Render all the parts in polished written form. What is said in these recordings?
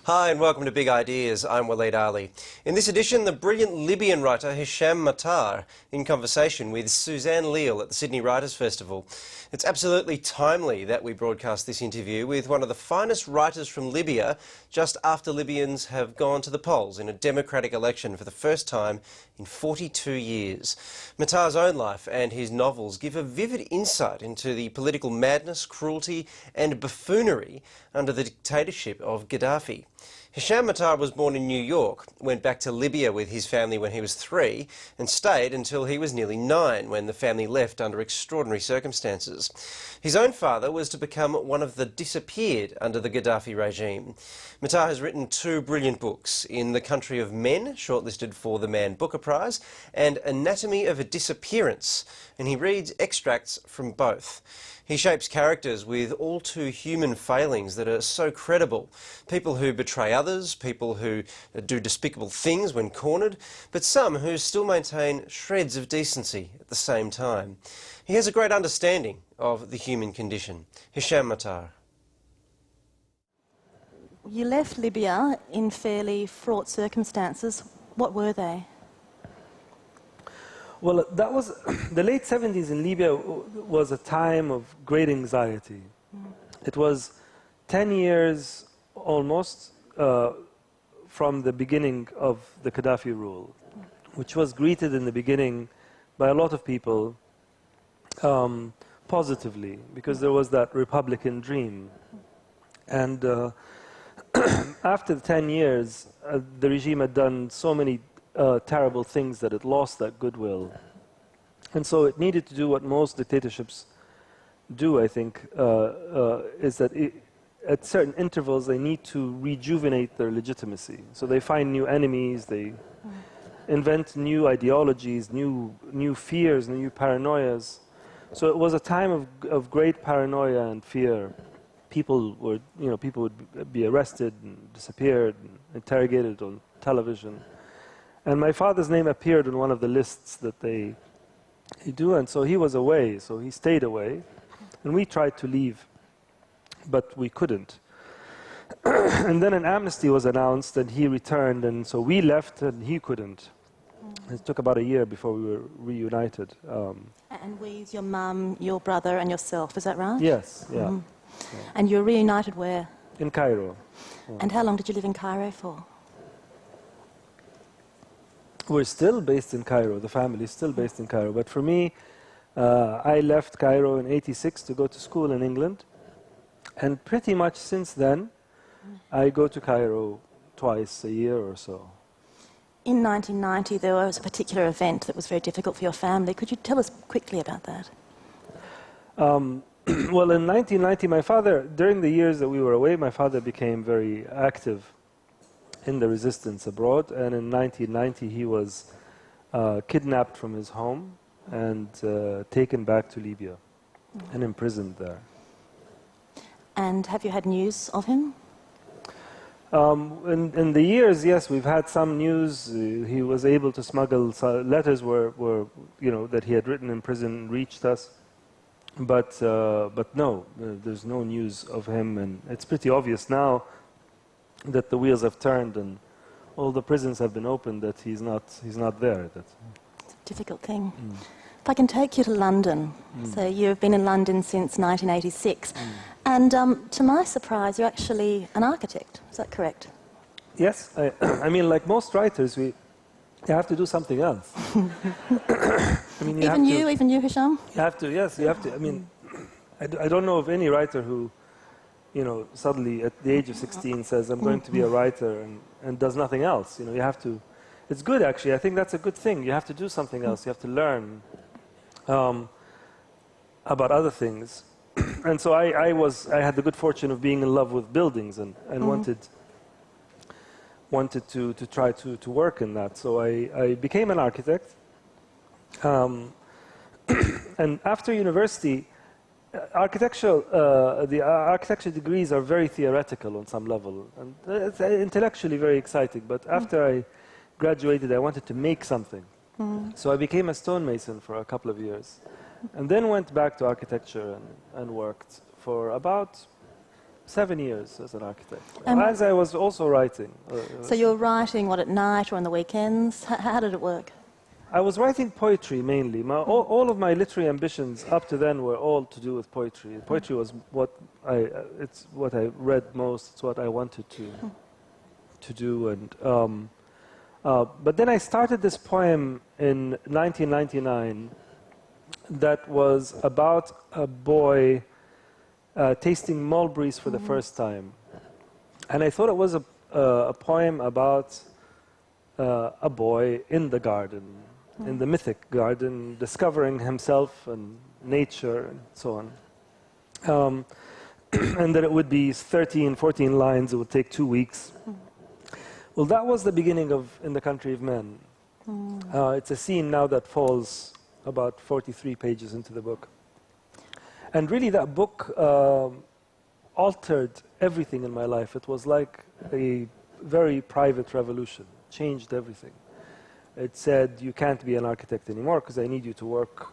Hi and welcome to Big Ideas. I'm Waleed Ali. In this edition, the brilliant Libyan writer Hisham Mattar in conversation with Suzanne Leal at the Sydney Writers' Festival. It's absolutely timely that we broadcast this interview with one of the finest writers from Libya just after Libyans have gone to the polls in a democratic election for the first time in 42 years. Mattar's own life and his novels give a vivid insight into the political madness, cruelty and buffoonery under the dictatorship of Gaddafi. Hisham Mattar was born in New York, went back to Libya with his family when he was 3 and stayed until he was nearly 9 when the family left under extraordinary circumstances. His own father was to become one of the disappeared under the Gaddafi regime. Mattar has written 2 brilliant books, In the Country of Men, shortlisted for the Man Booker Prize, and Anatomy of a Disappearance, and he reads extracts from both. He shapes characters with all too human failings that are so credible. People who betray others, people who do despicable things when cornered, but some who still maintain shreds of decency at the same time. He has a great understanding of the human condition. Hisham Mattar. You left Libya in fairly fraught circumstances. What were they? Well, that was the late 70s in Libya was a time of great anxiety. It was 10 years almost from the beginning of the Gaddafi rule, which was greeted in the beginning by a lot of people positively, because there was that Republican dream. And after the 10 years, the regime had done so many terrible things that it lost that goodwill. And so it needed to do what most dictatorships do, I think, is that at certain intervals they need to rejuvenate their legitimacy. So they find new enemies, they invent new ideologies, new fears, new paranoias. So it was a time of great paranoia and fear. People would be arrested and disappeared and interrogated on television. And my father's name appeared on one of the lists that they do, and so he was away, so he stayed away. And we tried to leave, but we couldn't. And then an amnesty was announced, and he returned, and so we left, and he couldn't. It took about a year before we were reunited. And we, your mum, your brother, and yourself, is that right? Yes, yeah. Yeah. And you were reunited where? In Cairo. Yeah. And how long did you live in Cairo for? We're still based in Cairo. The family is still based in Cairo. But for me, I left Cairo in '86 to go to school in England. And pretty much since then, I go to Cairo twice a year or so. In 1990, there was a particular event that was very difficult for your family. Could you tell us quickly about that? Well, in 1990, my father, during the years that we were away, my father became very active in the resistance abroad, and in 1990 he was kidnapped from his home and taken back to Libya and imprisoned there. And have you had news of him? In the years, yes, we've had some news. He was able to smuggle letters that he had written in prison reached us, but no, there's no news of him, and it's pretty obvious now that the wheels have turned and all the prisons have been opened, that he's not there. It's a difficult thing. If I can take you to London. So you've been in London since 1986. And to my surprise, you're actually an architect. Is that correct? Yes. I mean, like most writers, you have to do something else. I mean, even you, Hisham? You have to, yes, you have to. I mean, I don't know of any writer who, suddenly at the age of 16 says, I'm going to be a writer and does nothing else. You have to, it's good actually, I think that's a good thing. You have to do something else, you have to learn about other things. And so I had the good fortune of being in love with buildings and wanted to try to work in that. So I became an architect. And after university, the architecture degrees are very theoretical on some level, and it's intellectually very exciting. But after I graduated, I wanted to make something. So I became a stonemason for a couple of years, and then went back to architecture and worked for about 7 years as an architect. And As I was also writing. so you're writing, what, at night or on the weekends? How did it work? I was writing poetry mainly. All of my literary ambitions up to then were all to do with poetry. Poetry was it's what I read most. It's what I wanted to do. And but then I started this poem in 1999 that was about a boy tasting mulberries for the first time, and I thought it was a poem about a boy in the garden. In the mythic garden, discovering himself and nature and so on. And that it would be 13, 14 lines, it would take 2 weeks. Well, that was the beginning of In the Country of Men. It's a scene now that falls about 43 pages into the book. And really that book altered everything in my life. It was like a very private revolution, changed everything. It said, you can't be an architect anymore because I need you to work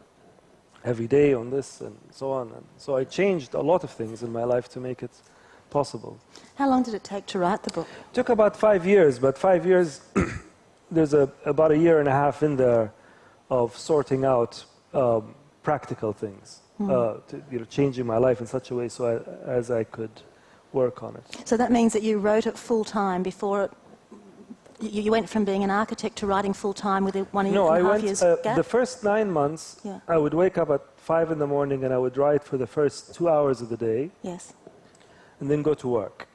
every day on this and so on. And so I changed a lot of things in my life to make it possible. How long did it take to write the book? It took about 5 years, but 5 years, there's about a year and a half in there of sorting out practical things, changing my life in such a way as I could work on it. So that means that you wrote it full-time before it... You went from being an architect to writing full-time with a 1 year and a half years gap? The first 9 months, I would wake up at 5 in the morning and I would write for the first 2 hours of the day. Yes. And then go to work.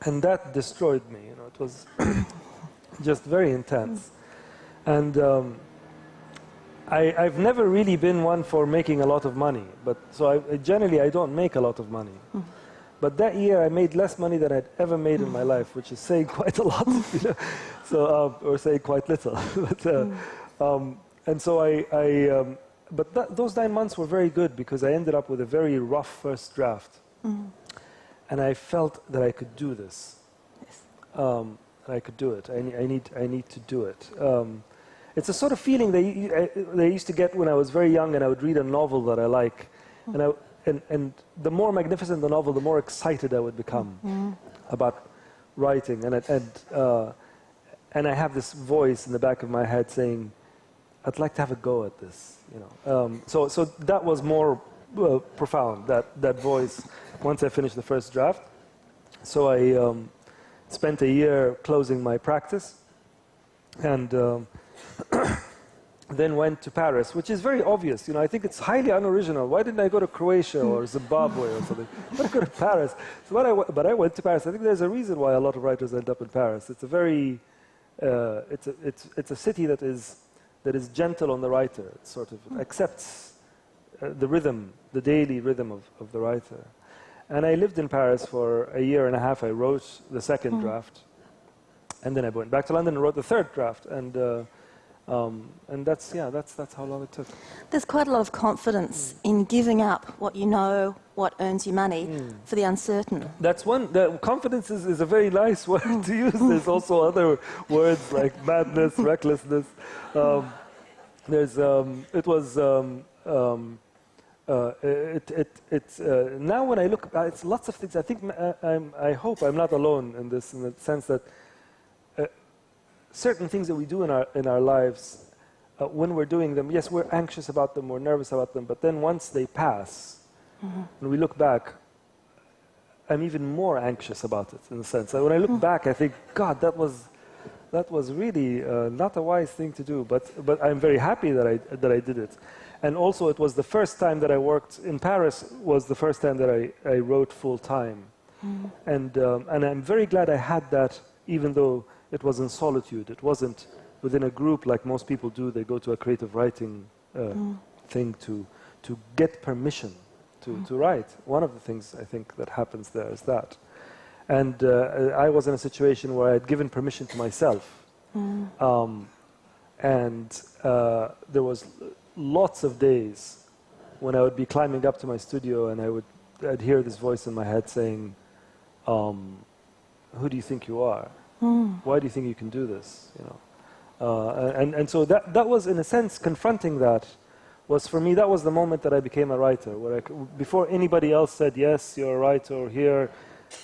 And that destroyed me. It was just very intense. And I've never really been one for making a lot of money. Generally, I don't make a lot of money. But that year, I made less money than I'd ever made in my life, which is saying quite a lot, or saying quite little. Those 9 months were very good because I ended up with a very rough first draft, and I felt that I could do this. Yes. I could do it. I need to do it. It's a sort of feeling that I used to get when I was very young, and I would read a novel that I like, and the more magnificent the novel, the more excited I would become about writing. And I have this voice in the back of my head saying, I'd like to have a go at this. So that was more profound, that voice, once I finished the first draft. So I spent a year closing my practice, and then went to Paris, which is very obvious. I think it's highly unoriginal. Why didn't I go to Croatia or Zimbabwe or something? Why did I go to Paris? But I went to Paris. I think there's a reason why a lot of writers end up in Paris. It's a very, it's a city that is gentle on the writer. It sort of accepts the rhythm, the daily rhythm of the writer. And I lived in Paris for a year and a half. I wrote the second draft, and then I went back to London and wrote the third draft. And that's how long it took. There's quite a lot of confidence in giving up what you know, what earns you money, for the uncertain. That's one. Confidence is a very nice word to use. There's also other words like madness, recklessness. Now when I look, it's lots of things. I think I hope I'm not alone in this, in the sense that certain things that we do in our lives, when we're doing them, yes, we're anxious about them, we're nervous about them, but then once they pass, when we look back, I'm even more anxious about it, in a sense. When I look back, I think, God, that was really not a wise thing to do, but I'm very happy that I did it. And also, it was the first time that I worked in Paris, was the first time that I wrote full-time. And I'm very glad I had that, even though it was in solitude. It wasn't within a group like most people do. They go to a creative writing thing to get permission to write. One of the things I think that happens there is that. And I was in a situation where I had given permission to myself. And there was lots of days when I would be climbing up to my studio and I'd hear this voice in my head saying, who do you think you are? Why do you think you can do this? And so that was, in a sense, confronting that was for me, that was the moment that I became a writer, where before anybody else said, yes, you're a writer, or here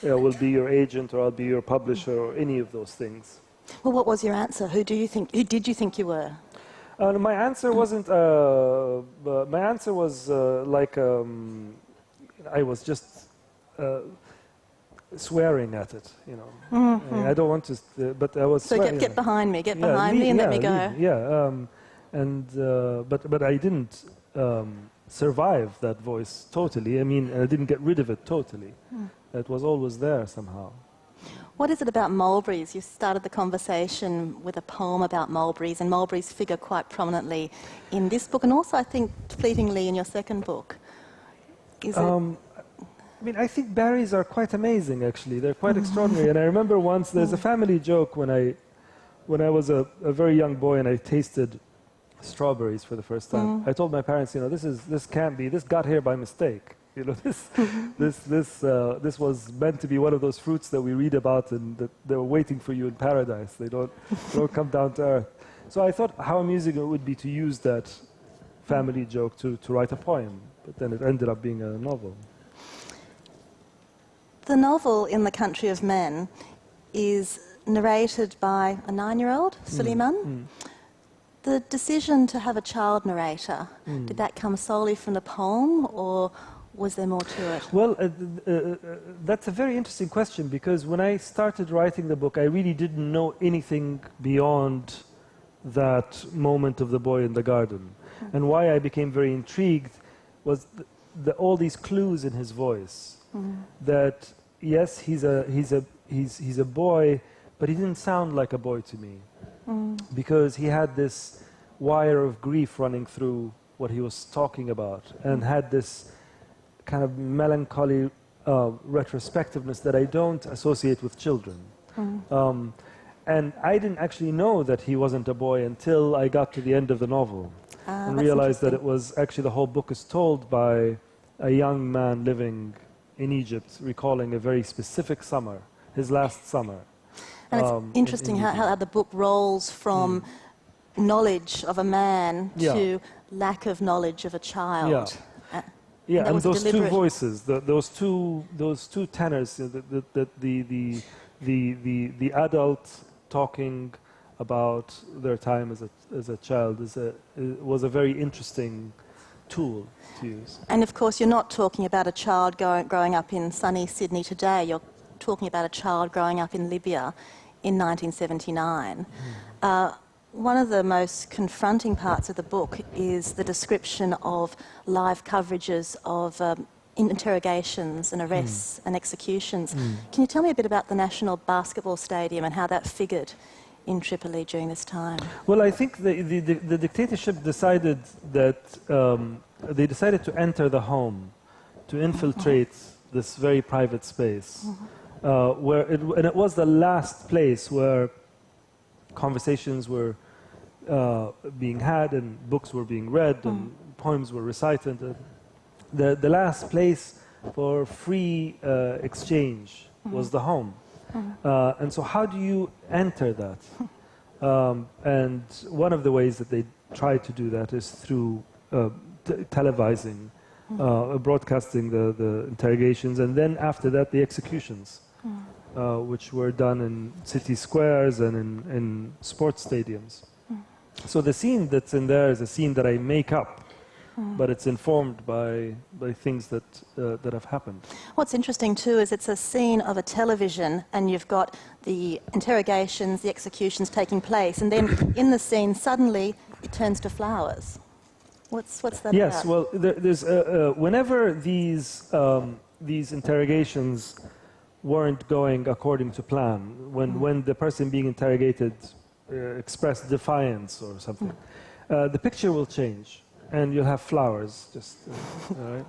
will be your agent, or I'll be your publisher, or any of those things. Well, what was your answer? Who did you think you were? My answer wasn't, my answer was I was just swearing at it, you know. Mm-hmm. I don't want to, but I was so swearing. Get behind me, and let me go. But I didn't survive that voice totally. I mean, I didn't get rid of it totally. It was always there somehow. What is it about mulberries? You started the conversation with a poem about mulberries, and mulberries figure quite prominently in this book, and also I think fleetingly in your second book. I mean, I think berries are quite amazing, actually. They're quite extraordinary. And I remember once, there's a family joke when I was a very young boy and I tasted strawberries for the first time. I told my parents, you know, this can't be, this got here by mistake. You know, this was meant to be one of those fruits that we read about and that they were waiting for you in paradise. They don't come down to earth. So I thought how amusing it would be to use that family joke to write a poem. But then it ended up being a novel. The novel In the Country of Men is narrated by a 9-year-old, Suleiman. The decision to have a child narrator, did that come solely from the poem, or was there more to it? Well, that's a very interesting question, because when I started writing the book, I really didn't know anything beyond that moment of the boy in the garden. And why I became very intrigued was all these clues in his voice. That yes, he's a boy, but he didn't sound like a boy to me, because he had this wire of grief running through what he was talking about, and had this kind of melancholy retrospectiveness that I don't associate with children. And I didn't actually know that he wasn't a boy until I got to the end of the novel and realized that it was actually the whole book is told by a young man living in Egypt, recalling a very specific summer, his last summer. And it's interesting how the book rolls from knowledge of a man to lack of knowledge of a child. Yeah, and those two voices, those two tenors, the adult talking about their time as a child was a very interesting tool to use. And of course, you're not talking about a child growing up in sunny Sydney today. You're talking about a child growing up in Libya in 1979. One of the most confronting parts of the book is the description of live coverages of interrogations and arrests and executions. Can you tell me a bit about the National Basketball Stadium and how that figured in Tripoli during this time? Well, I think the dictatorship decided that they decided to enter the home, to infiltrate this very private space, and it was the last place where conversations were being had and books were being read and poems were recited. The last place for free exchange was the home. And so how do you enter that? And one of the ways that they try to do that is through televising, broadcasting the interrogations, and then after that the executions, which were done in city squares and in sports stadiums. So the scene that's in there is a scene that I make up, but it's informed by things that have happened. What's interesting too is it's a scene of a television, and you've got the interrogations, the executions taking place, and then in the scene suddenly it turns to flowers. What's that about? Yes, well, there's whenever these interrogations weren't going according to plan, when the person being interrogated expressed defiance or something, the picture will change. And you'll have flowers, just all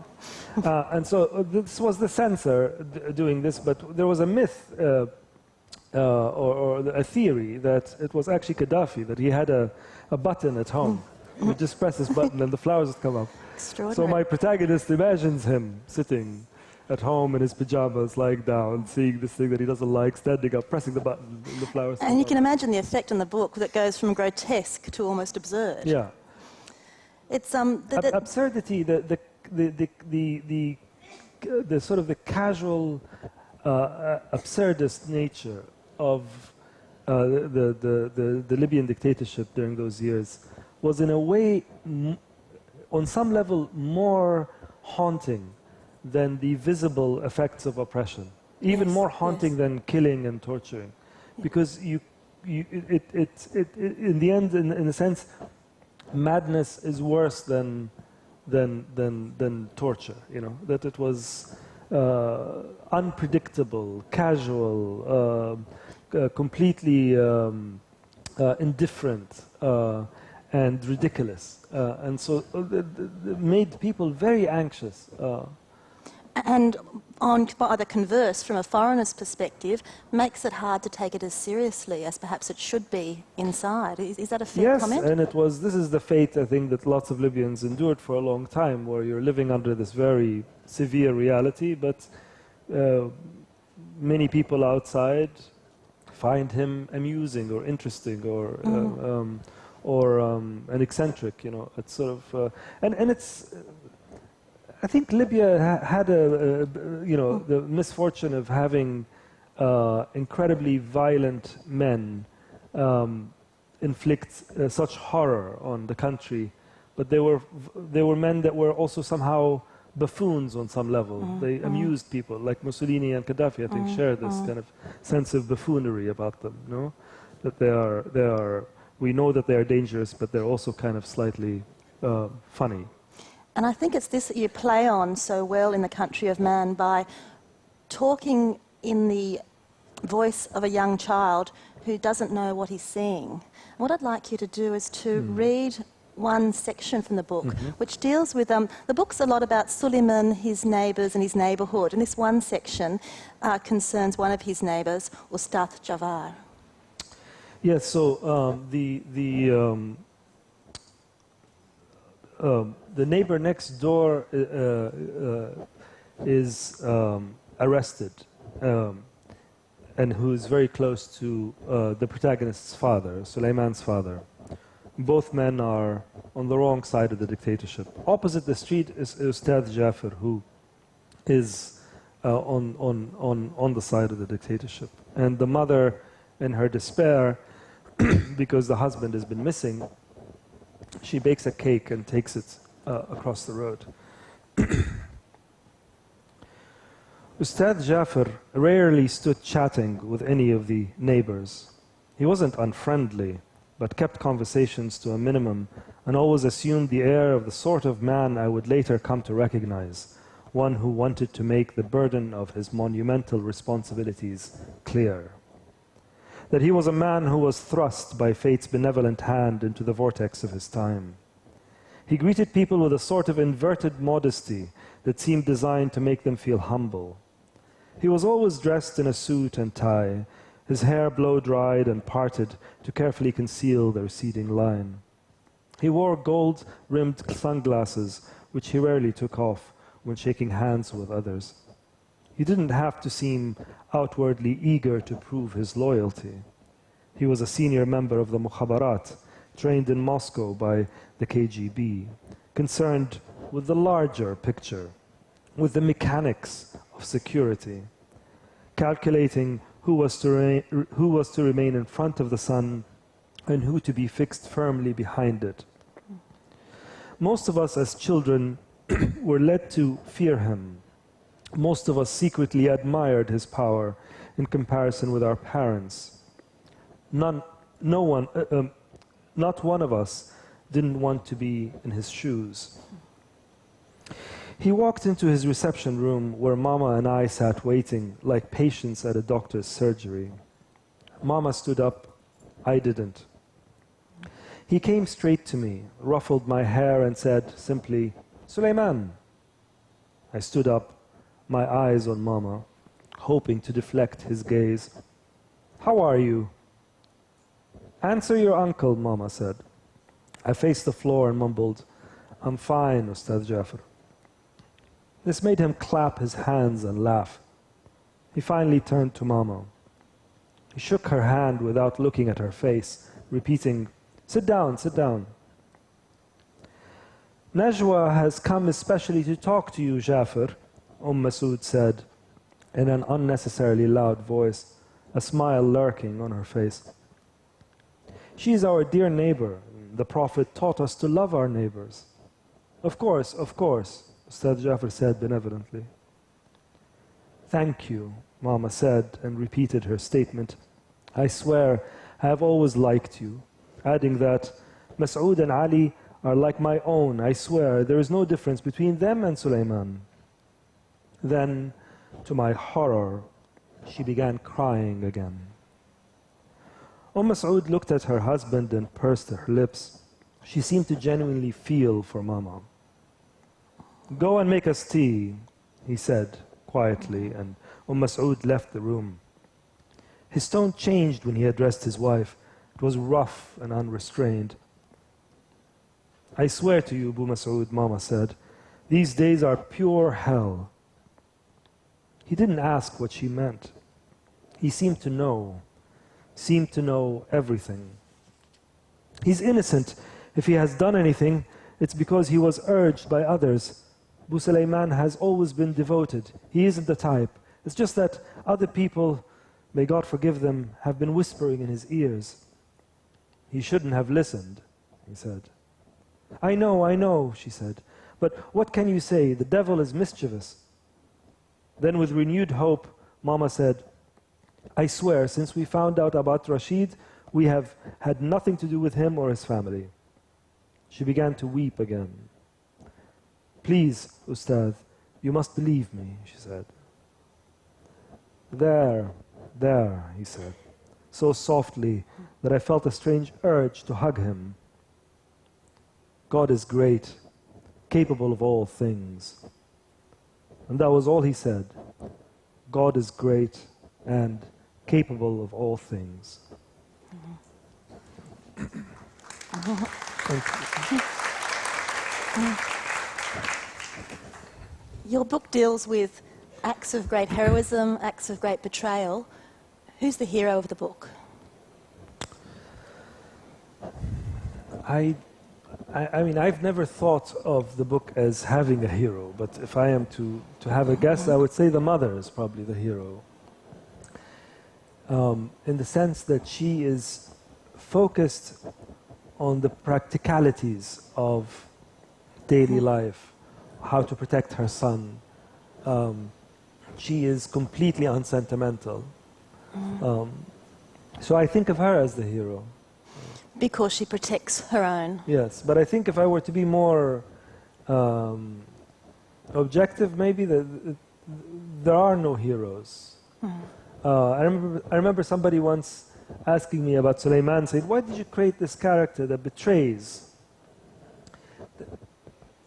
right. And so this was the censor doing this, but there was a myth or a theory that it was actually Gaddafi, that he had a button at home. He would just press his button and the flowers would come up. Extraordinary. So my protagonist imagines him sitting at home in his pajamas, lying down, seeing this thing that he doesn't like, standing up, pressing the button, and the flowers come And you up. can imagine the effect on the book that goes from grotesque to almost absurd. Yeah. It's Absurdity, the sort of the casual, absurdist nature of the Libyan dictatorship during those years was in a way, on some level, more haunting than the visible effects of oppression. Even more haunting than killing and torturing. Because in the end, in a sense, madness is worse than torture, you know, that it was unpredictable, casual, completely indifferent, and ridiculous. And so it made people very anxious. And by the converse, from a foreigner's perspective, makes it hard to take it as seriously as perhaps it should be inside. Is that a fair comment? Yes, and this is the fate, I think, that lots of Libyans endured for a long time, where you're living under this very severe reality, but many people outside find him amusing or interesting or an eccentric, you know. It's sort of, and it's... I think Libya had the misfortune of having incredibly violent men inflict such horror on the country, but they were men that were also somehow buffoons on some level. They amused people, like Mussolini and Gaddafi. I think share this kind of sense of buffoonery about them. No, that they are. We know that they are dangerous, but they're also kind of slightly funny. And I think it's this that you play on so well in The Country of Man by talking in the voice of a young child who doesn't know what he's seeing. And what I'd like you to do is to read one section from the book, which deals with, the book's a lot about Suleiman, his neighbours and his neighbourhood, and this one section concerns one of his neighbours, Ustad Javar. Yes, so the neighbor next door is arrested, and who's very close to the protagonist's father, Suleiman's father. Both men are on the wrong side of the dictatorship. Opposite the street is Ustad Jafar, who is on the side of the dictatorship. And the mother, in her despair, because the husband has been missing, she bakes a cake and takes it across the road. Ustad Jafar rarely stood chatting with any of the neighbors. He wasn't unfriendly, but kept conversations to a minimum and always assumed the air of the sort of man I would later come to recognize, one who wanted to make the burden of his monumental responsibilities clear. That he was a man who was thrust by fate's benevolent hand into the vortex of his time. He greeted people with a sort of inverted modesty that seemed designed to make them feel humble. He was always dressed in a suit and tie, his hair blow-dried and parted to carefully conceal the receding line. He wore gold-rimmed sunglasses, which he rarely took off when shaking hands with others. He didn't have to seem outwardly eager to prove his loyalty. He was a senior member of the Mukhabarat, trained in Moscow by the KGB, concerned with the larger picture, with the mechanics of security, calculating who was to remain in front of the sun and who to be fixed firmly behind it. Most of us as children were led to fear him. Most of us secretly admired his power in comparison with our parents. Not one of us didn't want to be in his shoes. He walked into his reception room where Mama and I sat waiting like patients at a doctor's surgery. Mama stood up. I didn't. He came straight to me, ruffled my hair and said simply, "Suleiman." I stood up, my eyes on Mama, hoping to deflect his gaze. "How are you?" "Answer your uncle," Mama said. I faced the floor and mumbled, "I'm fine, Ustad Jafar." This made him clap his hands and laugh. He finally turned to Mama. He shook her hand without looking at her face, repeating, "Sit down, sit down." Najwa has come especially to talk to you, Jafar, Masood said in an unnecessarily loud voice, a smile lurking on her face. She is our dear neighbor. The Prophet taught us to love our neighbors. Of course, Ustad Jafar said benevolently. Thank you, Mama said and repeated her statement. I swear I have always liked you, adding that Mas'ud and Ali are like my own. I swear there is no difference between them and Sulaiman. Then, to my horror, she began crying again. Mas'ud looked at her husband and pursed her lips. She seemed to genuinely feel for Mama. Go and make us tea, he said quietly, and Mas'ud left the room. His tone changed when he addressed his wife. It was rough and unrestrained. I swear to you, Abu Mas'ud, Mama said, these days are pure hell. He didn't ask what she meant. He seemed to know everything. He's innocent. If he has done anything, it's because he was urged by others. Abu Sulaiman has always been devoted. He isn't the type. It's just that other people, may God forgive them, have been whispering in his ears. He shouldn't have listened, he said. I know, she said. But what can you say? The devil is mischievous. Then with renewed hope, Mama said, I swear, since we found out about Rashid, we have had nothing to do with him or his family. She began to weep again. Please, Ustad, you must believe me, she said. There, he said, so softly that I felt a strange urge to hug him. God is great, capable of all things. And that was all he said. God is great and capable of all things. Your book deals with acts of great heroism, acts of great betrayal. Who's the hero of the book? I mean, I've never thought of the book as having a hero, but if I am to have a guess, I would say the mother is probably the hero. In the sense that she is focused on the practicalities of daily life, how to protect her son. She is completely unsentimental. So I think of her as the hero. Because she protects her own. Yes, but I think if I were to be more objective, maybe there are no heroes. I remember somebody once asking me about Sulaiman, saying, why did you create this character that betrays?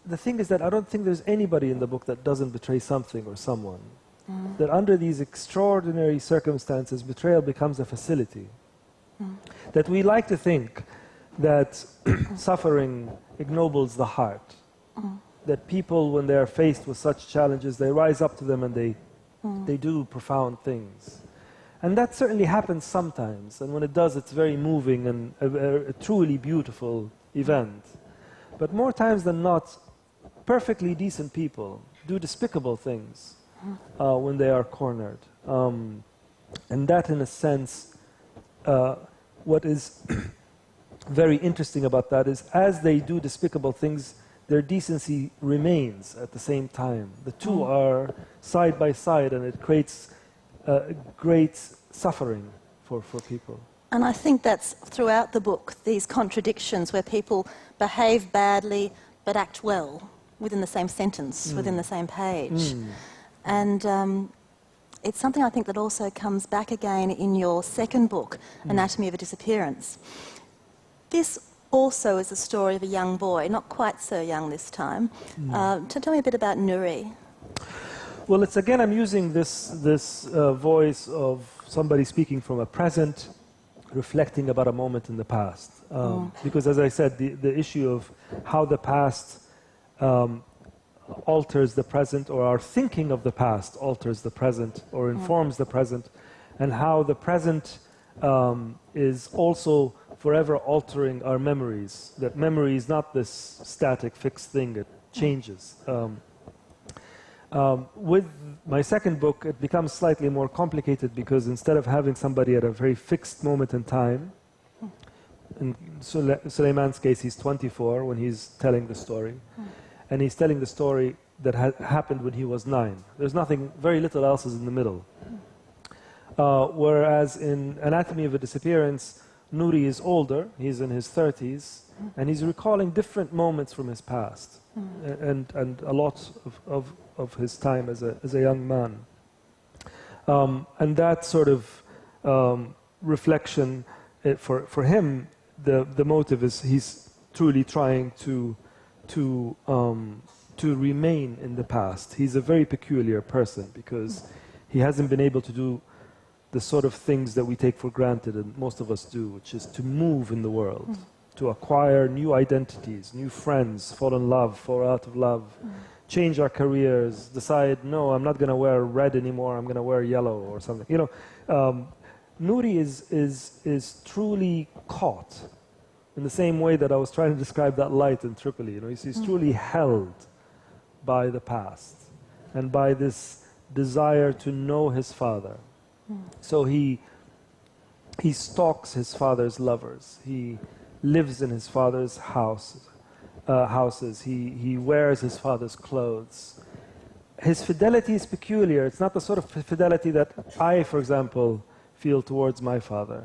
The thing is that I don't think there's anybody in the book that doesn't betray something or someone. That under these extraordinary circumstances, betrayal becomes a facility. That we like to think that suffering ignobles the heart. That people, when they are faced with such challenges, they rise up to them and they do profound things. And that certainly happens sometimes. And when it does, it's very moving and a truly beautiful event. But more times than not, perfectly decent people do despicable things when they are cornered. And that, in a sense, what is very interesting about that is as they do despicable things, their decency remains at the same time. The two are side by side, and it creates great suffering for people. And I think that's throughout the book, these contradictions where people behave badly but act well within the same sentence, within the same page. And it's something I think that also comes back again in your second book, Anatomy of a Disappearance. This also is a story of a young boy, not quite so young this time. Tell me a bit about Nuri. Well, it's again, I'm using this voice of somebody speaking from a present, reflecting about a moment in the past. Because as I said, the issue of how the past alters the present, or our thinking of the past alters the present, or informs the present, and how the present is also forever altering our memories, that memory is not this static, fixed thing, it changes. With my second book, it becomes slightly more complicated because instead of having somebody at a very fixed moment in time, in Suleiman's case, he's 24 when he's telling the story, and he's telling the story that happened when he was 9. There's nothing, very little else is in the middle. Whereas in Anatomy of a Disappearance, Nouri is older, he's in his 30s, and he's recalling different moments from his past, and a lot of his time as a young man. And that sort of reflection, for him, the motive is he's truly trying to remain in the past. He's a very peculiar person because he hasn't been able to do the sort of things that we take for granted and most of us do, which is to move in the world, to acquire new identities, new friends, fall in love, fall out of love, change our careers, decide, no, I'm not going to wear red anymore, I'm going to wear yellow or something. You know, Nouri is truly caught in the same way that I was trying to describe that light in Tripoli. You know, he's truly held by the past and by this desire to know his father. So he stalks his father's lovers. He lives in his father's houses. He wears his father's clothes. His fidelity is peculiar. It's not the sort of fidelity that I, for example, feel towards my father.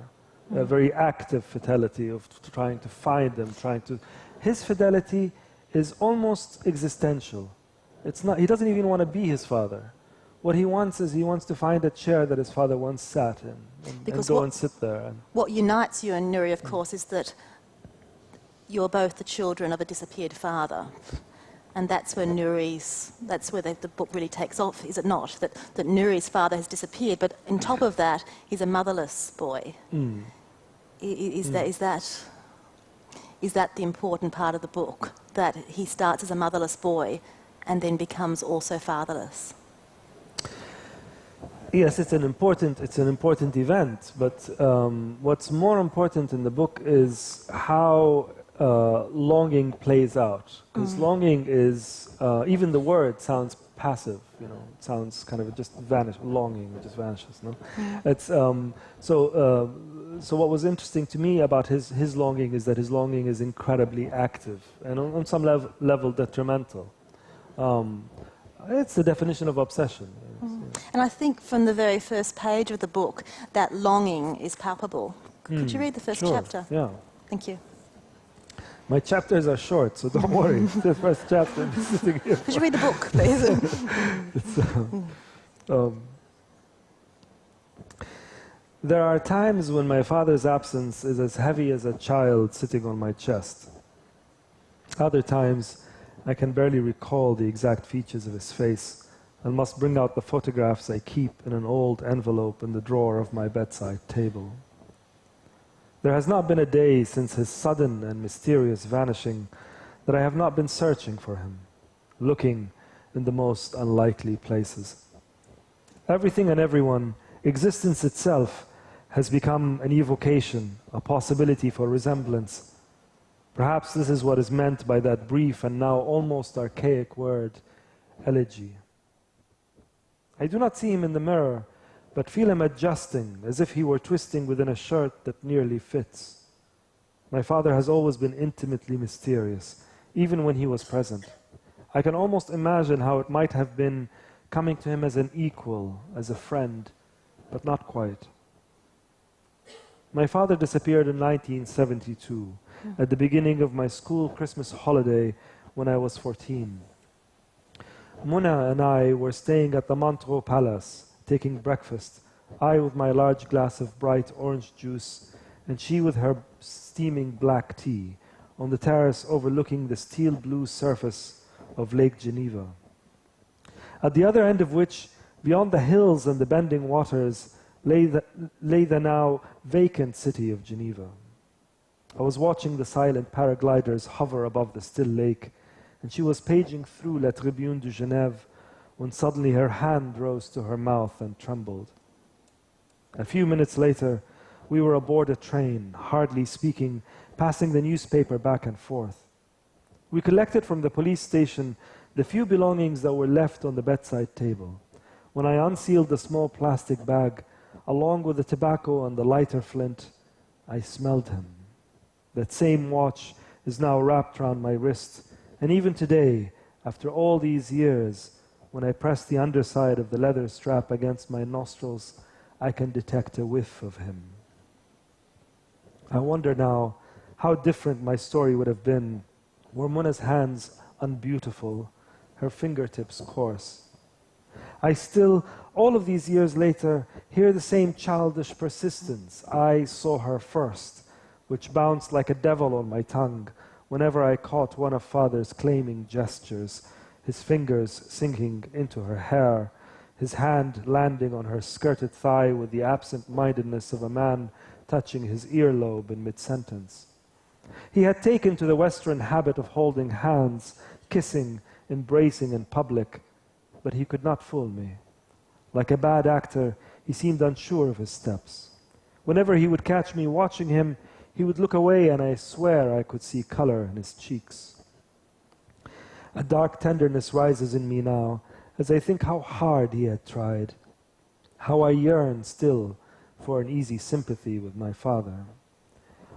A very active fidelity of trying to find him, His fidelity is almost existential. It's not. He doesn't even want to be his father. What he wants is he wants to find a chair that his father once sat in and go and sit there. What unites you and Nouri, of course, is that you're both the children of a disappeared father. And that's where the book really takes off, is it not? That Nouri's father has disappeared, but on top of that, he's a motherless boy. Is that the important part of the book? That he starts as a motherless boy and then becomes also fatherless? Yes, it's an important event, but what's more important in the book is how longing plays out. Because longing is, even the word sounds passive, you know, it sounds kind of just longing, it just vanishes, no? It's, so what was interesting to me about his longing is that his longing is incredibly active and on some level detrimental. It's the definition of obsession. And I think from the very first page of the book, that longing is palpable. Could you read the first chapter? Yeah. Thank you. My chapters are short, so don't worry. The first chapter is sitting here. Could you read the book, please? There are times when my father's absence is as heavy as a child sitting on my chest. Other times, I can barely recall the exact features of his face and must bring out the photographs I keep in an old envelope in the drawer of my bedside table. There has not been a day since his sudden and mysterious vanishing that I have not been searching for him, looking in the most unlikely places. Everything and everyone, existence itself, has become an evocation, a possibility for resemblance. Perhaps this is what is meant by that brief and now almost archaic word, elegy. I do not see him in the mirror, but feel him adjusting, as if he were twisting within a shirt that nearly fits. My father has always been intimately mysterious, even when he was present. I can almost imagine how it might have been coming to him as an equal, as a friend, but not quite. My father disappeared in 1972, at the beginning of my school Christmas holiday when I was 14. Muna and I were staying at the Montreux Palace, taking breakfast, I with my large glass of bright orange juice, and she with her steaming black tea, on the terrace overlooking the steel blue surface of Lake Geneva. At the other end of which, beyond the hills and the bending waters, lay the now vacant city of Geneva. I was watching the silent paragliders hover above the still lake, and she was paging through La Tribune de Genève when suddenly her hand rose to her mouth and trembled. A few minutes later, We were aboard a train, hardly speaking, passing the newspaper back and forth. We collected from the police station the few belongings that were left on the bedside table. When I unsealed the small plastic bag, along with the tobacco and the lighter flint, I smelled him. That same watch is now wrapped around my wrist, and even today, after all these years, when I press the underside of the leather strap against my nostrils, I can detect a whiff of him. I wonder now how different my story would have been were Muna's hands unbeautiful, her fingertips coarse. I still, all of these years later, hear the same childish persistence. I saw her first, which bounced like a devil on my tongue whenever I caught one of Father's claiming gestures, his fingers sinking into her hair, his hand landing on her skirted thigh with the absent-mindedness of a man touching his earlobe in mid-sentence. He had taken to the Western habit of holding hands, kissing, embracing in public, but he could not fool me. Like a bad actor, he seemed unsure of his steps. Whenever he would catch me watching him, he would look away, and I swear I could see color in his cheeks. A dark tenderness rises in me now as I think how hard he had tried, how I yearn still for an easy sympathy with my father.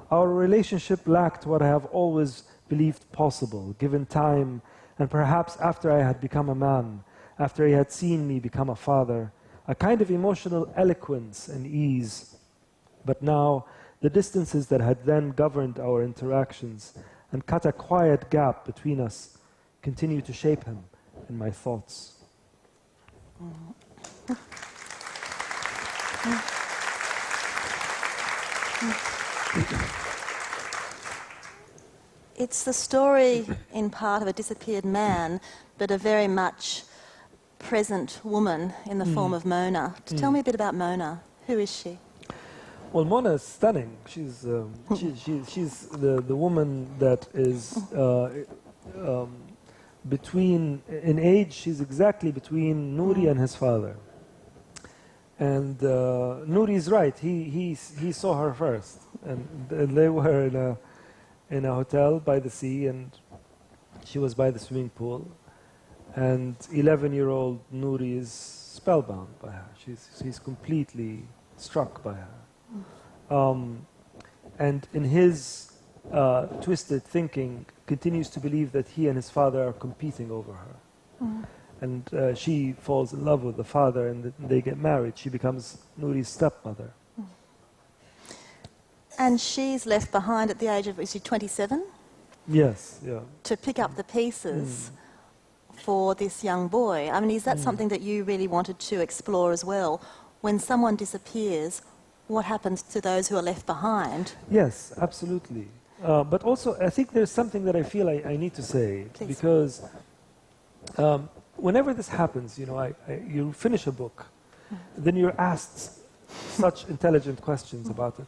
Our relationship lacked what I have always believed possible, given time, and perhaps after I had become a man, after he had seen me become a father, a kind of emotional eloquence and ease. But now, the distances that had then governed our interactions and cut a quiet gap between us continue to shape him in my thoughts. It's the story, in part, of a disappeared man, but a very much present woman in the form of Mona. Tell me a bit about Mona. Who is she? Well, Mona is stunning. She's the woman that is between, in age, she's exactly between Nouri and his father. And Nouri's right. He saw her first, and they were in a hotel by the sea, and she was by the swimming pool. And 11-year-old Nouri is spellbound by her. He's completely struck by her. And in his twisted thinking, continues to believe that he and his father are competing over her. And she falls in love with the father, and they get married. She becomes Nouri's stepmother. And she's left behind at the age of, is she 27? Yes, yeah. To pick up the pieces for this young boy. I mean, is that something that you really wanted to explore as well? When someone disappears, what happens to those who are left behind? Yes, absolutely. But also, I think there's something that I feel I need to say. Please. Because whenever this happens, you know, you finish a book, then you're asked such intelligent questions about it.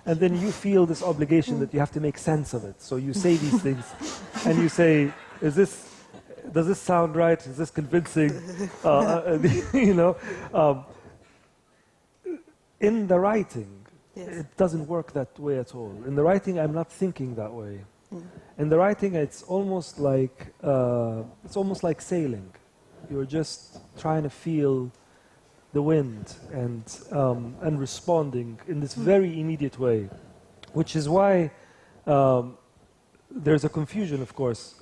And then you feel this obligation that you have to make sense of it. So you say these things, and you say, does this sound right? Is this convincing? You know, in the writing, it doesn't work that way at all. In the writing, I'm not thinking that way. In the writing, it's almost like sailing. You're just trying to feel the wind and responding in this very immediate way, which is why there's a confusion, of course,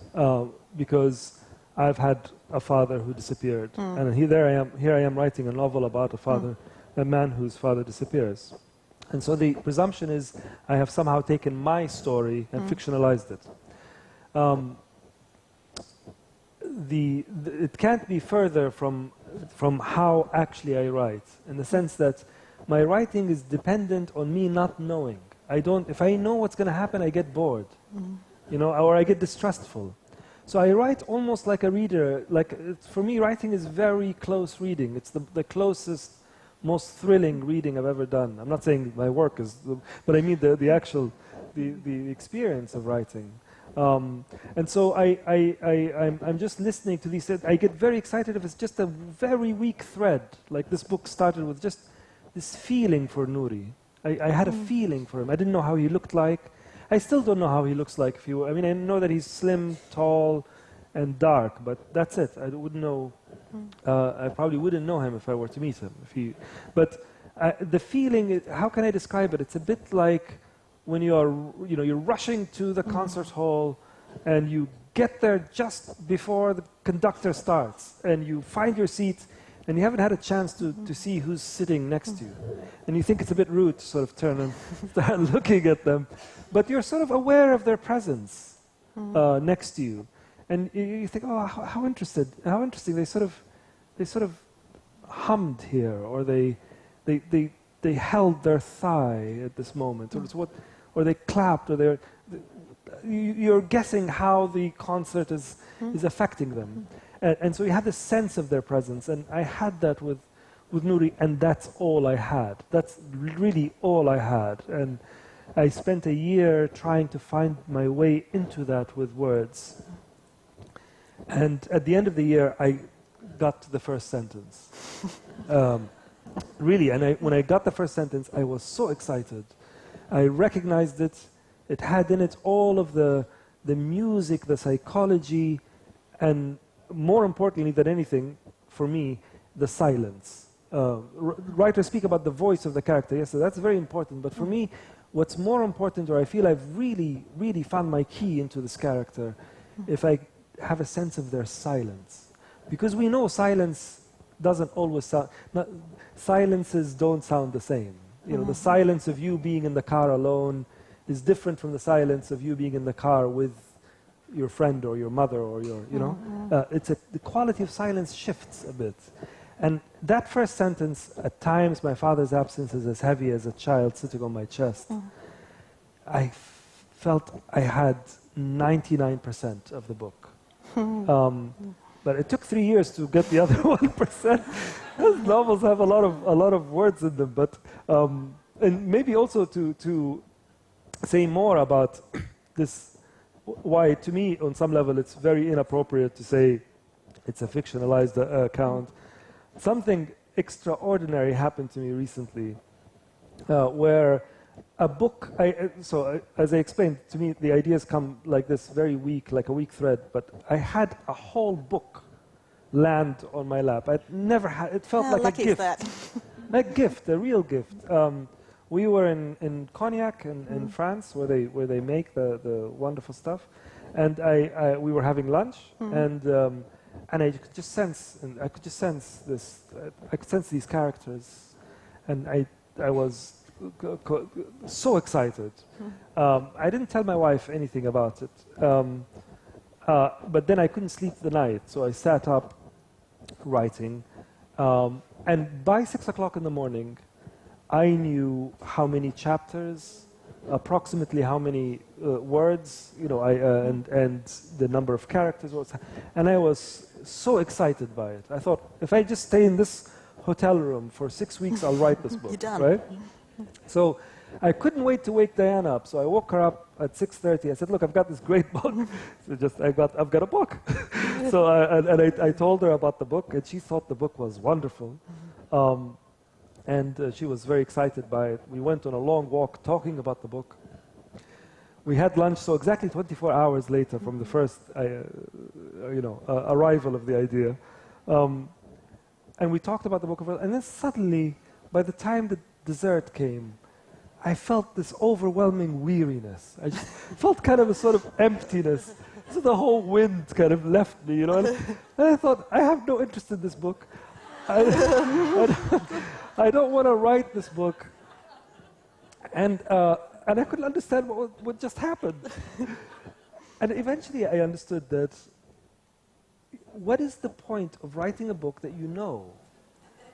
because I've had a father who disappeared, and here I am writing a novel about a man whose father disappears. And so the presumption is I have somehow taken my story and fictionalized it. It can't be further from how actually I write, in the sense that my writing is dependent on me not knowing. If I know what's going to happen, I get bored, you know, or I get distrustful. So I write almost like a reader. For me, writing is very close reading. It's the closest, most thrilling reading I've ever done. I'm not saying my work is, but I mean the actual, the experience of writing. And so I'm just listening to these. I get very excited if it's just a very weak thread. Like this book started with just this feeling for Nouri, I had a feeling for him. I didn't know how he looked like. I still don't know how he looks like. I mean, I know that he's slim, tall, and dark, but that's it. I wouldn't know. I probably wouldn't know him if I were to meet him. But the feeling, how can I describe it? It's a bit like when you're rushing to the concert hall, and you get there just before the conductor starts, and you find your seat, and you haven't had a chance to see who's sitting next to you. And you think it's a bit rude to sort of turn and start looking at them. But you're sort of aware of their presence next to you. And you think, oh, how interesting. They sort of hummed here, or they held their thigh at this moment, or they clapped, or you're guessing how the concert is affecting them. And so you have this sense of their presence, and I had that with Nouri, and that's all I had. That's really all I had. And I spent a year trying to find my way into that with words. And at the end of the year, I got to the first sentence. Really, and when I got the first sentence, I was so excited. I recognized it. It had in it all of the music, the psychology, and more importantly than anything, for me, the silence. Writers speak about the voice of the character. Yes, so that's very important. But for me, what's more important, or I feel I've really, really found my key into this character, if I have a sense of their silence. Because we know silence doesn't always sound... silences don't sound the same. The silence of you being in the car alone is different from the silence of you being in the car with your friend or your mother or the quality of silence shifts a bit. And that first sentence, at times my father's absence is as heavy as a child sitting on my chest. I felt I had 99% of the book. But it took 3 years to get the other 1%. Those novels have a lot of words in them, but and maybe also to say more about this, why to me on some level it's very inappropriate to say it's a fictionalized account. Something extraordinary happened to me recently, where a book, as I explained, to me the ideas come like this, very weak, like a weak thread, but I had a whole book land on my lap. I'd never had, it felt like a gift. A gift, a real gift. We were in Cognac in France, where they make the wonderful stuff, and we were having lunch, and I could just sense, this. I could sense these characters, and I was so excited. I didn't tell my wife anything about it, but then I couldn't sleep the night, so I sat up writing, and by 6 o'clock in the morning, I knew how many chapters, approximately how many words, and the number of characters, and I was so excited by it. I thought, if I just stay in this hotel room for 6 weeks, I'll write this book. You're done. Right? So I couldn't wait to wake Diana up, so I woke her up at 6:30. I said, "Look, I've got this great book. I've got a book." So I told her about the book, and she thought the book was wonderful. And she was very excited by it. We went on a long walk talking about the book. We had lunch, so exactly 24 hours later from the first, arrival of the idea. And we talked about the book, and then suddenly, by the time the dessert came, I felt this overwhelming weariness. I just felt kind of a sort of emptiness. So the whole wind kind of left me, And I thought, I have no interest in this book. I don't want to write this book. And I couldn't understand what just happened. And eventually I understood that what is the point of writing a book that you know?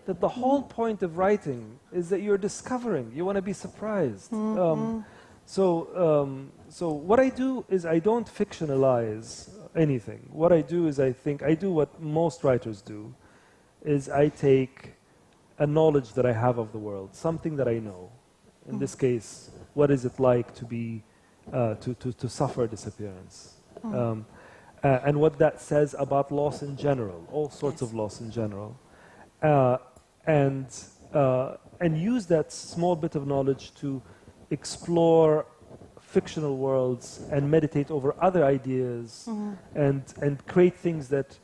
That the whole point of writing is that you're discovering. You want to be surprised. So what I do is I don't fictionalize anything. What I do is I do what most writers do, is I take a knowledge that I have of the world, something that I know. In this case, what is it like to be, to suffer disappearance? And what that says about loss in general, all sorts of loss in general. And and use that small bit of knowledge to explore fictional worlds and meditate over other ideas and create things that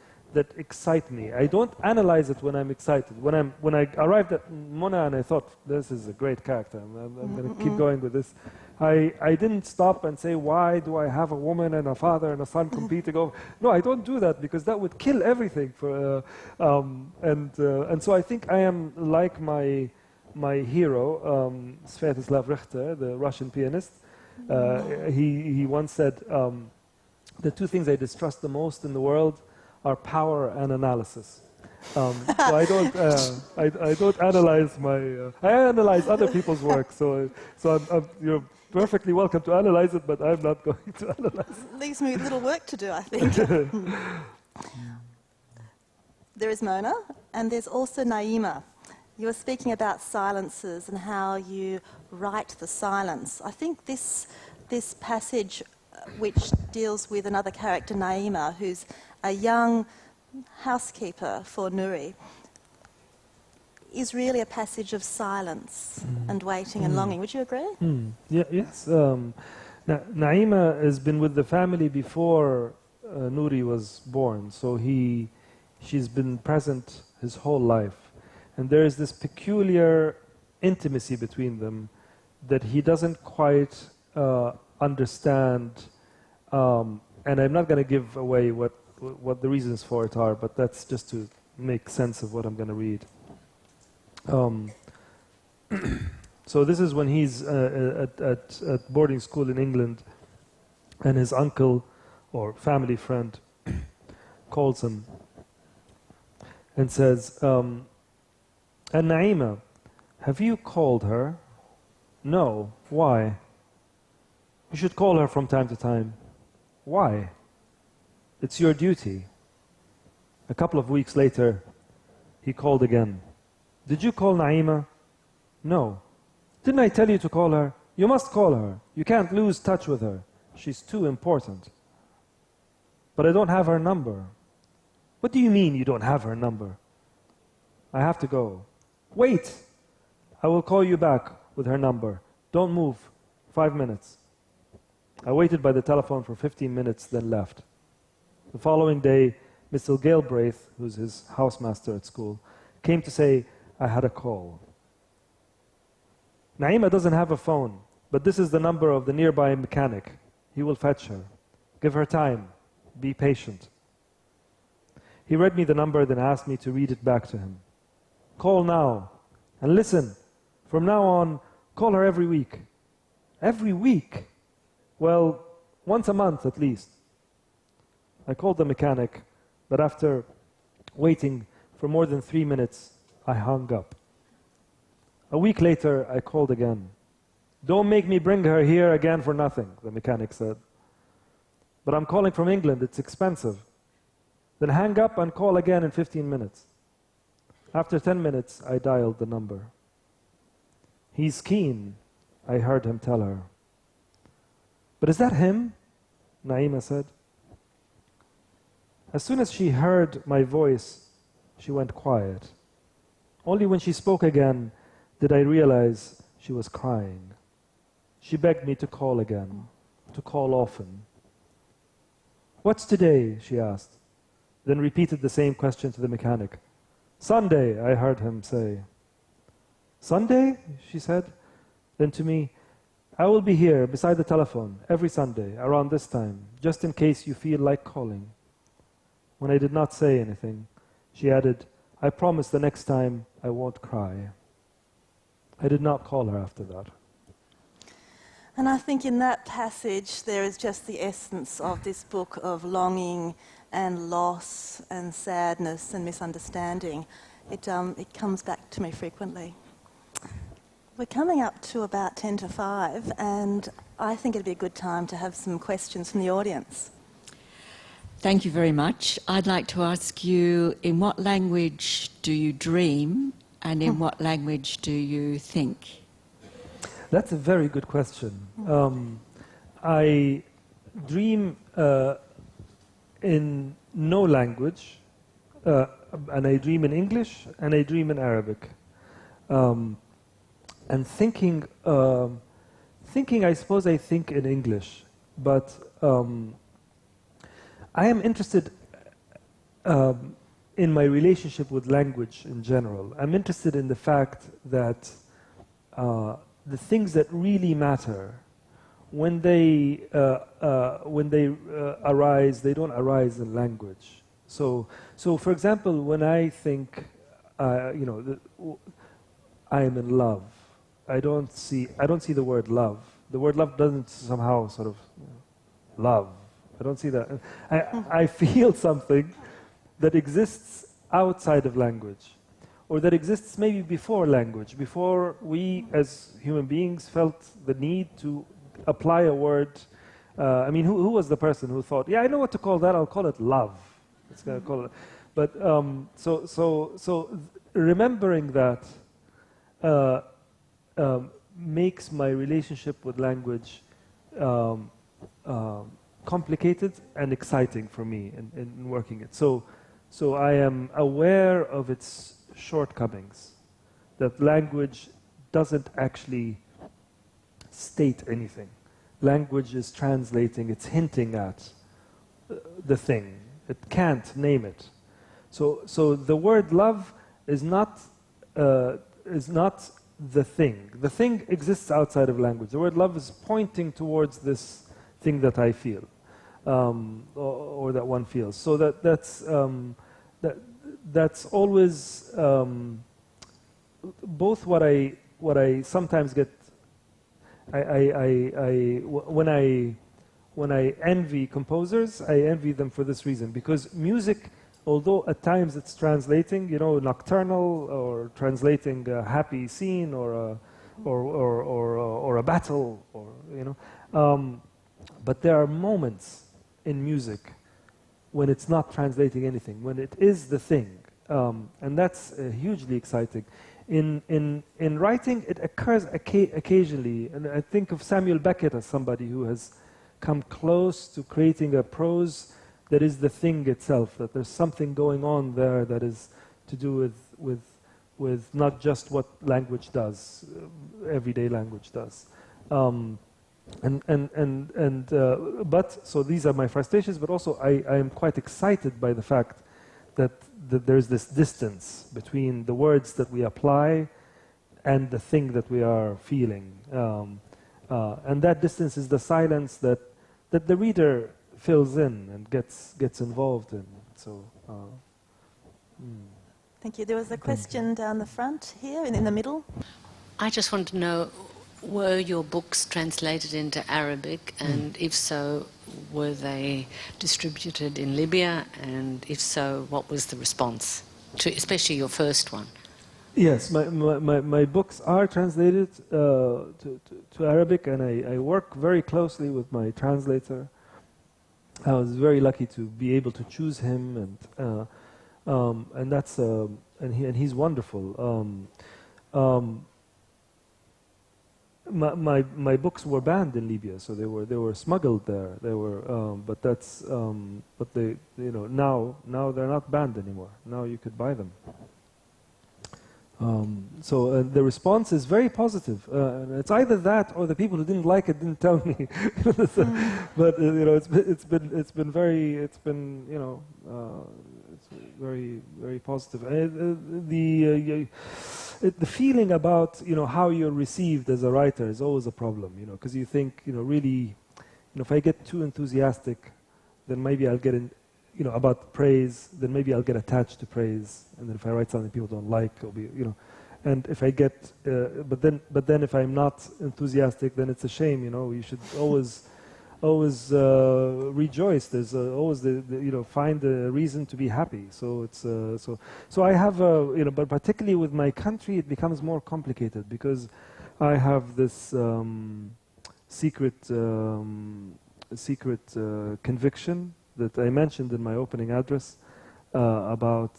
excite me. I don't analyze it when I'm excited. When I arrived at Mona and I thought, this is a great character, I'm going to keep going with this. I didn't stop and say, why do I have a woman and a father and a son competing over? No, I don't do that because that would kill everything. And so I think I am like my hero, Sviatoslav Richter, the Russian pianist. He once said, the two things I distrust the most in the world are power and analysis. So I don't analyze I analyze other people's work. So you're perfectly welcome to analyze it, but I'm not going to analyze it. Leaves me with little work to do, I think. There is Mona, and there's also Naima. You were speaking about silences and how you write the silence. I think this passage, which deals with another character, Naima, who's a young housekeeper for Nuri, is really a passage of silence and waiting and longing. Would you agree? Yeah, yes. Naima has been with the family before Nuri was born, so she's been present his whole life. And there is this peculiar intimacy between them that he doesn't quite understand. And I'm not going to give away what the reasons for it are, but that's just to make sense of what I'm going to read. So this is when he's at boarding school in England, and his uncle or family friend calls him and says, and Naima, have you called her? No. Why? You should call her from time to time. Why? It's your duty. A couple of weeks later, he called again. Did you call Naima? No. Didn't I tell you to call her? You must call her. You can't lose touch with her. She's too important. But I don't have her number. What do you mean you don't have her number? I have to go. Wait! I will call you back with her number. Don't move. 5 minutes. I waited by the telephone for 15 minutes, then left. The following day, Mr. Galbraith, who's his housemaster at school, came to say I had a call. Naima doesn't have a phone, but this is the number of the nearby mechanic. He will fetch her. Give her time. Be patient. He read me the number, then asked me to read it back to him. Call now. And listen, from now on, call her every week. Every week? Well, once a month at least. I called the mechanic, but after waiting for more than 3 minutes, I hung up. A week later, I called again. Don't make me bring her here again for nothing, the mechanic said. But I'm calling from England, it's expensive. Then hang up and call again in 15 minutes. After 10 minutes, I dialed the number. He's keen, I heard him tell her. But is that him? Naima said. As soon as she heard my voice, she went quiet. Only when she spoke again did I realize she was crying. She begged me to call again, to call often. What's today? She asked, then repeated the same question to the mechanic. Sunday, I heard him say. Sunday? She said. Then to me, I will be here beside the telephone every Sunday around this time, just in case you feel like calling. When I did not say anything, she added, I promise the next time I won't cry. I did not call her after that. And I think in that passage there is just the essence of this book of longing and loss and sadness and misunderstanding. It comes back to me frequently. We're coming up to about 10 to 5, and I think it'd be a good time to have some questions from the audience. Thank you very much. I'd like to ask you, in what language do you dream, and in what language do you think? That's a very good question. I dream in no language, and I dream in English, and I dream in Arabic. And thinking, I suppose I think in English, but I am interested in my relationship with language in general. I'm interested in the fact that the things that really matter, when they arise, they don't arise in language. So for example, when I think, I am in love, I don't see the word love. The word love doesn't somehow sort of love. I don't see that. I feel something that exists outside of language, or that exists maybe before language, before we as human beings felt the need to apply a word. I mean, who was the person who thought, yeah, I know what to call that, I'll call it love. It's going to call it. But so remembering that makes my relationship with language complicated and exciting for me in working it. So I am aware of its shortcomings, that language doesn't actually state anything. Language is translating, it's hinting at the thing. It can't name it. So the word love is not the thing. The thing exists outside of language. The word love is pointing towards this thing that I feel, or that one feels. So that's always both what I sometimes get. When I envy composers, I envy them for this reason, because music, although at times it's translating, nocturnal, or translating a happy scene, or a battle, but there are moments in music when it's not translating anything, when it is the thing, and that's hugely exciting. In writing, it occurs occasionally, and I think of Samuel Beckett as somebody who has come close to creating a prose that is the thing itself, that there's something going on there that is to do with not just what language does, everyday language does. But so these are my frustrations, but also I am quite excited by the fact that there's this distance between the words that we apply and the thing that we are feeling. And that distance is the silence that the reader fills in and gets involved in. So, Thank you. There was a question down the front here, in the middle. I just want to know, were your books translated into Arabic, and if so, were they distributed in Libya, and if so, what was the response to, especially your first one? yes, my books are translated to Arabic, and I work very closely with my translator. I was very lucky to be able to choose him, and that's and he's wonderful. My books were banned in Libya, so they were smuggled there. They were, but they now they're not banned anymore. Now you could buy them. So the response is very positive. And it's either that or the people who didn't like it didn't tell me. But it's been very very positive. The feeling about how you're received as a writer is always a problem, because you think really, if I get too enthusiastic, then maybe I'll get in, about praise, then maybe I'll get attached to praise, and then if I write something people don't like, it'll be and if I get, but then if I'm not enthusiastic, then it's a shame, You should always rejoice. There's always find a reason to be happy. So it's so I have but particularly with my country, it becomes more complicated because I have this secret conviction that I mentioned in my opening address about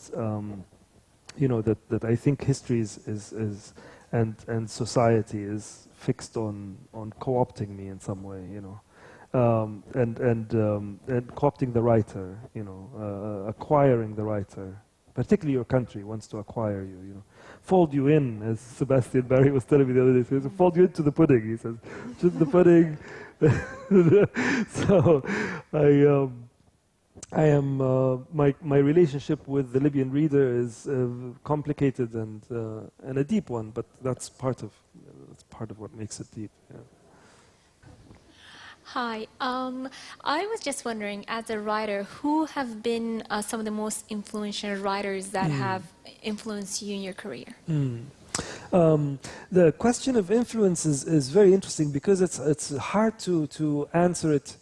that I think history is and society is fixed on co-opting me in some way, and co-opting the writer, acquiring the writer, particularly your country, wants to acquire you. You know, fold you in, as Sebastian Barry was telling me the other day. He says, fold you into the pudding. He says, just the pudding. So, I am my relationship with the Libyan reader is complicated and a deep one, but that's part of what makes it deep. Yeah. Hi. I was just wondering, as a writer, who have been some of the most influential writers that have influenced you in your career? The question of influence is very interesting because it's hard to answer it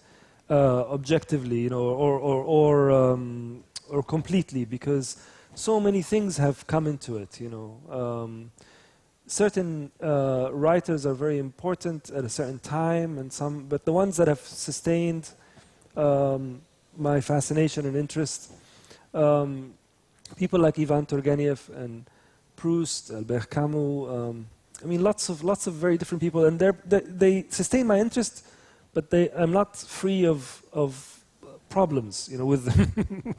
objectively, you know, or completely, because so many things have come into it, you know. Certain writers are very important at a certain time, but the ones that have sustained my fascination and interest, people like Ivan Turgenev and Proust, Albert Camus. I mean, lots of very different people, and they sustain my interest, but I'm not free of problems, you know, with them.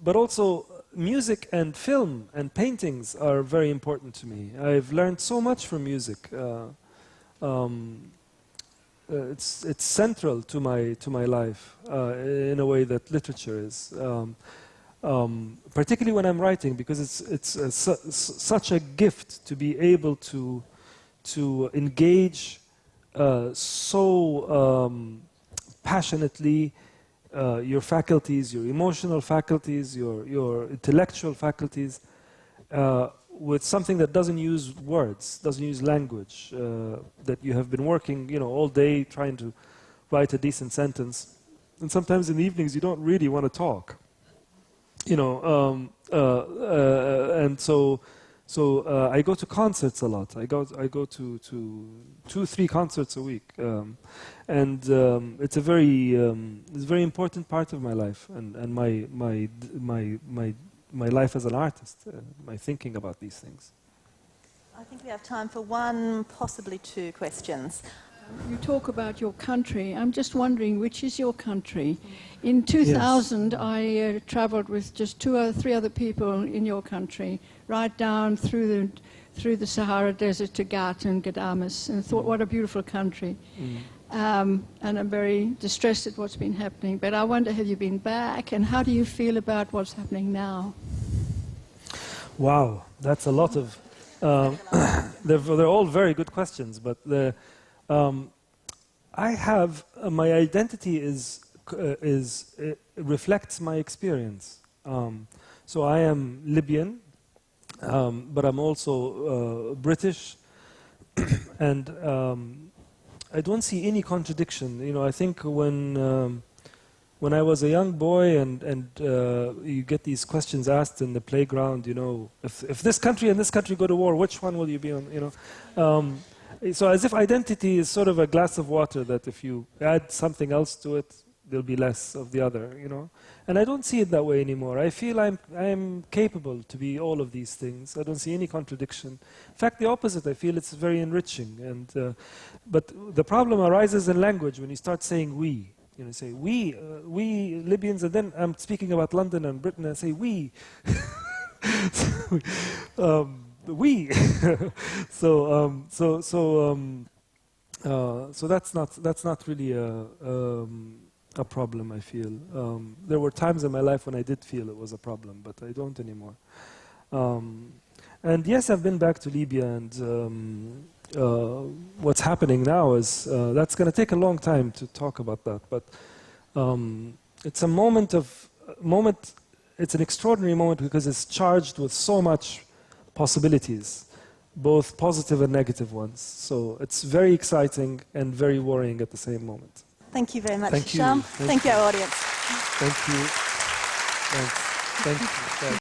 But also, music and film and paintings are very important to me. I've learned so much from music. It's central to my life in a way that literature is. Particularly when I'm writing, because it's such a gift to be able to engage so passionately your faculties, your emotional faculties, your intellectual faculties, with something that doesn't use words, doesn't use language, that you have been working, you know, all day trying to write a decent sentence, and sometimes in the evenings you don't really want to talk, you know, and so I go to concerts a lot. I go to 2-3 concerts a week, and it's a very important part of my life and my life as an artist, my thinking about these things. I think we have time for one, possibly two questions. You talk about your country. I'm just wondering, which is your country? In 2000, yes. I traveled with just 2 or 3 other people in your country, right down through the Sahara Desert to Ghat and Gadames, and thought, what a beautiful country. And I'm very distressed at what's been happening. But I wonder, have you been back, and how do you feel about what's happening now? Wow, that's a lot of... they're all very good questions, but I have my identity reflects my experience. So I am Libyan, but I'm also British, and I don't see any contradiction. You know, I think when I was a young boy and you get these questions asked in the playground, you know, if this country and this country go to war, which one will you be on? You know. So as if identity is sort of a glass of water that if you add something else to it, there'll be less of the other, you know. And I don't see it that way anymore. I feel I'm capable to be all of these things. I don't see any contradiction. In fact, the opposite. I feel it's very enriching. And but the problem arises in language when you start saying we. You know, say we Libyans, and then I'm speaking about London and Britain, and I say we. We. So that's not really a problem, I feel. There were times in my life when I did feel it was a problem, but I don't anymore. And yes, I've been back to Libya, and what's happening now is that's going to take a long time to talk about that. But it's a moment. It's an extraordinary moment because it's charged with so much possibilities, both positive and negative ones. So it's very exciting and very worrying at the same moment. Thank you very much, Thank you. Hisham. Thank you, our audience. Thank you. Thanks. Thank you.